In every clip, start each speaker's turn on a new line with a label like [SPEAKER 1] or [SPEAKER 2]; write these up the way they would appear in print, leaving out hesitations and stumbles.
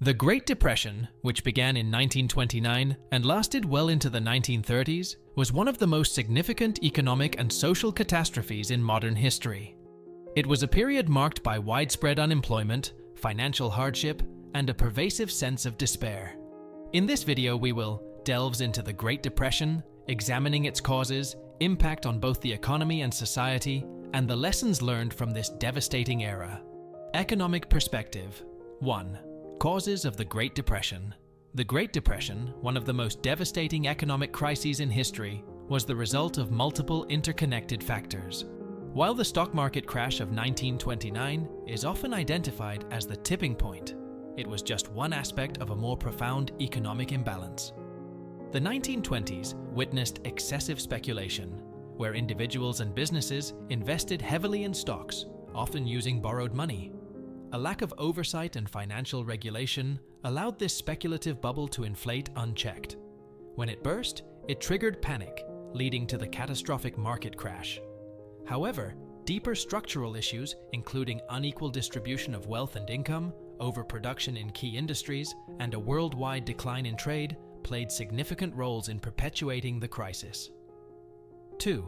[SPEAKER 1] The Great Depression, which began in 1929 and lasted well into the 1930s, was one of the most significant economic and social catastrophes in modern history. It was a period marked by widespread unemployment, financial hardship, and a pervasive sense of despair. In this video, we will delve into the Great Depression, examining its causes, impact on both the economy and society, and the lessons learned from this devastating era. Economic perspective. 1. Causes of the Great Depression. The Great Depression, one of the most devastating economic crises in history, was the result of multiple interconnected factors. While the stock market crash of 1929 is often identified as the tipping point, it was just one aspect of a more profound economic imbalance. The 1920s witnessed excessive speculation, where individuals and businesses invested heavily in stocks, often using borrowed money. A lack of oversight and financial regulation allowed this speculative bubble to inflate unchecked. When it burst, it triggered panic, leading to the catastrophic market crash. However, deeper structural issues, including unequal distribution of wealth and income, overproduction in key industries, and a worldwide decline in trade, played significant roles in perpetuating the crisis. 2.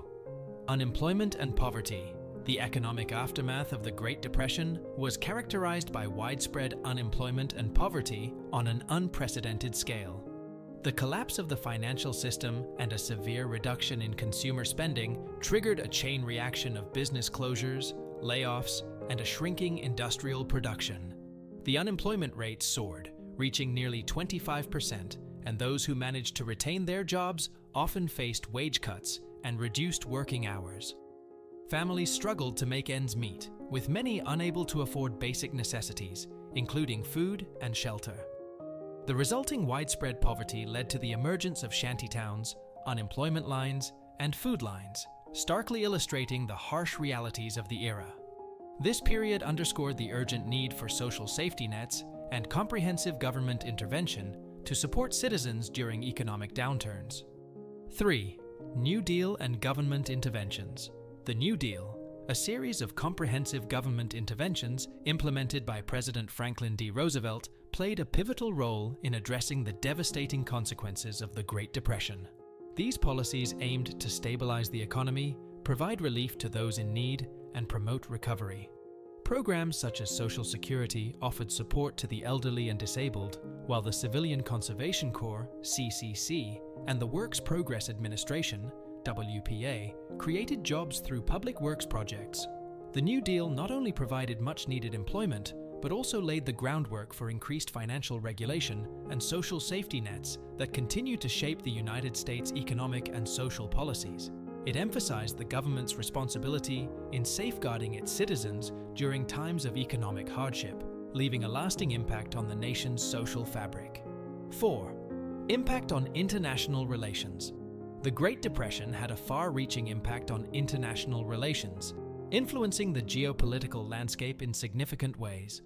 [SPEAKER 1] Unemployment and poverty. The economic aftermath of the Great Depression was characterized by widespread unemployment and poverty on an unprecedented scale. The collapse of the financial system and a severe reduction in consumer spending triggered a chain reaction of business closures, layoffs, and a shrinking industrial production. The unemployment rate soared, reaching nearly 25%, and those who managed to retain their jobs often faced wage cuts and reduced working hours. Families struggled to make ends meet, with many unable to afford basic necessities, including food and shelter. The resulting widespread poverty led to the emergence of shantytowns, unemployment lines, and food lines, starkly illustrating the harsh realities of the era. This period underscored the urgent need for social safety nets and comprehensive government intervention to support citizens during economic downturns. 3. New Deal and government interventions. The New Deal, a series of comprehensive government interventions implemented by President Franklin D. Roosevelt, played a pivotal role in addressing the devastating consequences of the Great Depression. These policies aimed to stabilize the economy, provide relief to those in need, and promote recovery. Programs such as Social Security offered support to the elderly and disabled, while the Civilian Conservation Corps, CCC, and the Works Progress Administration, WPA, created jobs through public works projects. The New Deal not only provided much-needed employment, but also laid the groundwork for increased financial regulation and social safety nets that continue to shape the United States' economic and social policies. It emphasized the government's responsibility in safeguarding its citizens during times of economic hardship, leaving a lasting impact on the nation's social fabric. 4. Impact on international relations. The Great Depression had a far-reaching impact on international relations, influencing the geopolitical landscape in significant ways.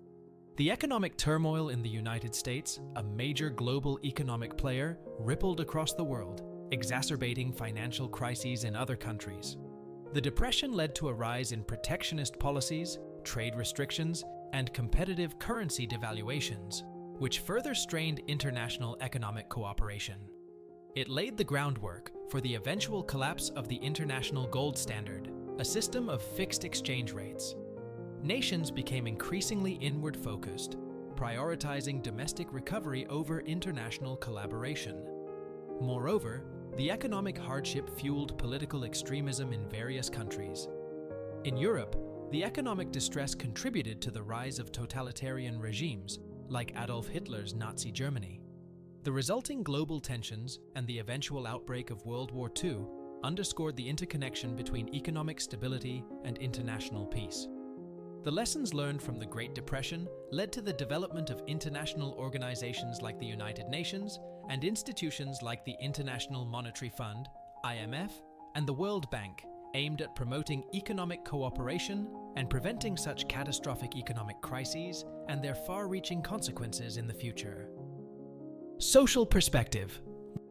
[SPEAKER 1] The economic turmoil in the United States, a major global economic player, rippled across the world, exacerbating financial crises in other countries. The Depression led to a rise in protectionist policies, trade restrictions, and competitive currency devaluations, which further strained international economic cooperation. It laid the groundwork for the eventual collapse of the international gold standard, a system of fixed exchange rates. Nations became increasingly inward-focused, prioritizing domestic recovery over international collaboration. Moreover, the economic hardship fueled political extremism in various countries. In Europe, the economic distress contributed to the rise of totalitarian regimes, like Adolf Hitler's Nazi Germany. The resulting global tensions and the eventual outbreak of World War II underscored the interconnection between economic stability and international peace. The lessons learned from the Great Depression led to the development of international organizations like the United Nations and institutions like the International Monetary Fund, IMF, and the World Bank, aimed at promoting economic cooperation and preventing such catastrophic economic crises and their far-reaching consequences in the future. Social perspective.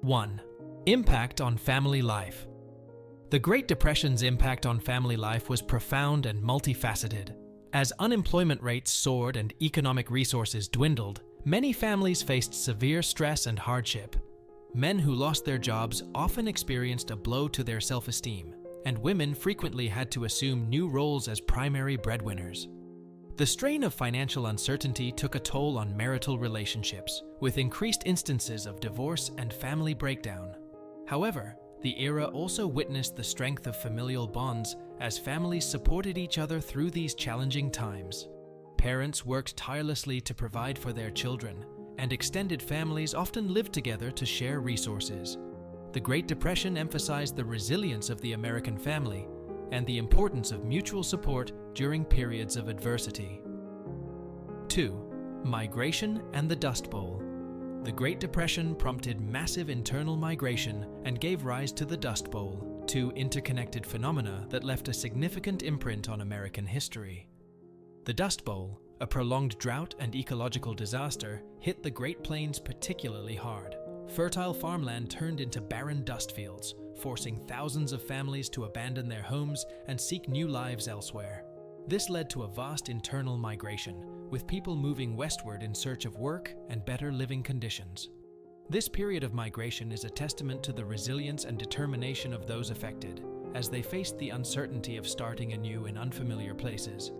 [SPEAKER 1] 1. Impact on family life. The Great Depression's impact on family life was profound and multifaceted. As unemployment rates soared and economic resources dwindled, Many families faced severe stress and hardship. Men who lost their jobs often experienced a blow to their self-esteem, and women frequently had to assume new roles as primary breadwinners. The strain of financial uncertainty took a toll on marital relationships, with increased instances of divorce and family breakdown. However, the era also witnessed the strength of familial bonds as families supported each other through these challenging times. Parents worked tirelessly to provide for their children, and extended families often lived together to share resources. The Great Depression emphasized the resilience of the American family and the importance of mutual support during periods of adversity. 2. Migration and the Dust Bowl. The Great Depression prompted massive internal migration and gave rise to the Dust Bowl, two interconnected phenomena that left a significant imprint on American history. The Dust Bowl, a prolonged drought and ecological disaster, hit the Great Plains particularly hard. Fertile farmland turned into barren dust fields, forcing thousands of families to abandon their homes and seek new lives elsewhere. This led to a vast internal migration, with people moving westward in search of work and better living conditions. This period of migration is a testament to the resilience and determination of those affected, as they faced the uncertainty of starting anew in unfamiliar places.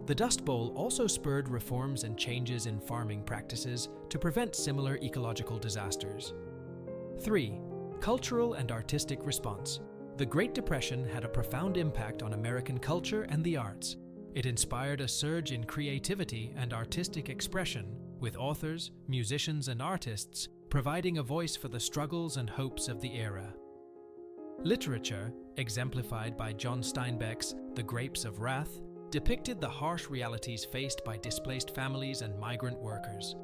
[SPEAKER 1] The Dust Bowl also spurred reforms and changes in farming practices to prevent similar ecological disasters. 3. Cultural and artistic response. The Great Depression had a profound impact on American culture and the arts. It inspired a surge in creativity and artistic expression, with authors, musicians, and artists providing a voice for the struggles and hopes of the era. Literature, exemplified by John Steinbeck's The Grapes of Wrath, depicted the harsh realities faced by displaced families and migrant workers.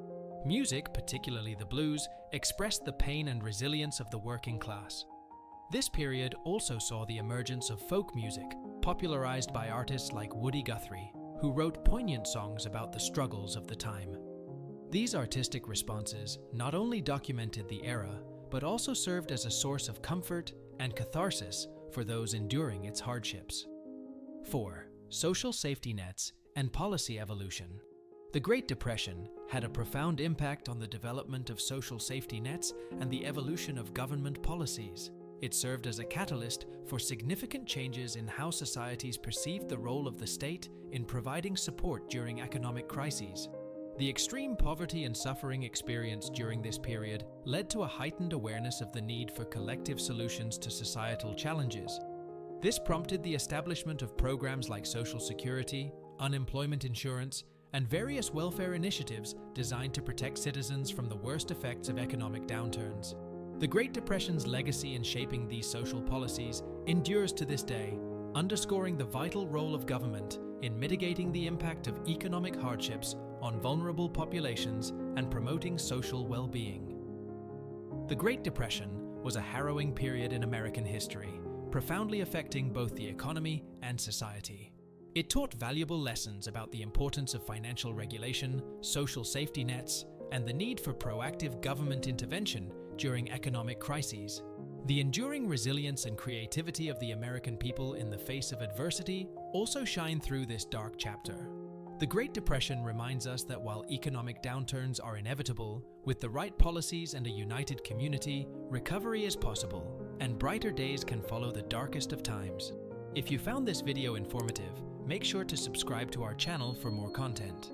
[SPEAKER 1] Music, particularly the blues, expressed the pain and resilience of the working class. This period also saw the emergence of folk music, popularized by artists like Woody Guthrie, who wrote poignant songs about the struggles of the time. These artistic responses not only documented the era, but also served as a source of comfort and catharsis for those enduring its hardships. 4. Social safety nets and policy evolution. The Great Depression had a profound impact on the development of social safety nets and the evolution of government policies. It served as a catalyst for significant changes in how societies perceived the role of the state in providing support during economic crises. The extreme poverty and suffering experienced during this period led to a heightened awareness of the need for collective solutions to societal challenges. This prompted the establishment of programs like Social Security, unemployment insurance, and various welfare initiatives designed to protect citizens from the worst effects of economic downturns. The Great Depression's legacy in shaping these social policies endures to this day, underscoring the vital role of government in mitigating the impact of economic hardships on vulnerable populations and promoting social well-being. The Great Depression was a harrowing period in American history, profoundly affecting both the economy and society. It taught valuable lessons about the importance of financial regulation, social safety nets, and the need for proactive government intervention during economic crises. The enduring resilience and creativity of the American people in the face of adversity also shine through this dark chapter. The Great Depression reminds us that while economic downturns are inevitable, with the right policies and a united community, recovery is possible, and brighter days can follow the darkest of times. If you found this video informative, make sure to subscribe to our channel for more content.